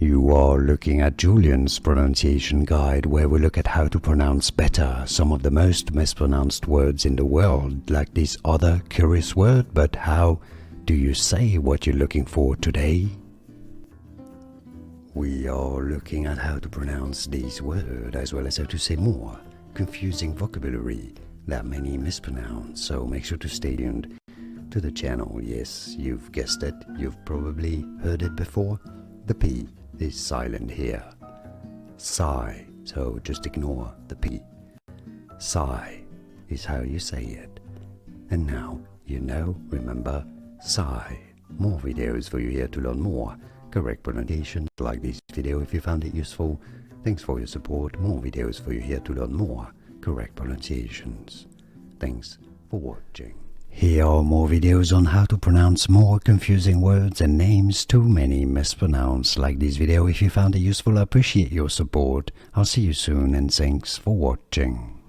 You are looking at Julian's pronunciation guide, where we look at how to pronounce better some of the most mispronounced words in the world, like this other curious word. But how do you say what you're looking for today? We are looking at how to pronounce this word, as well as how to say more confusing vocabulary that many mispronounce, so make sure to stay tuned to the channel. Yes, you've guessed it, you've probably heard it before. The P is silent here. Sigh, so just ignore the P. Sigh is how you say it. And now you know, remember, sigh. More videos for you here to learn more correct pronunciation. Like this video if you found it useful. Thanks for your support. More videos for you here to learn more correct pronunciations. Thanks for watching. Here are more videos on how to pronounce more confusing words and names too many mispronounced. Like this video if you found it useful. I appreciate your support. I'll see you soon and thanks for watching.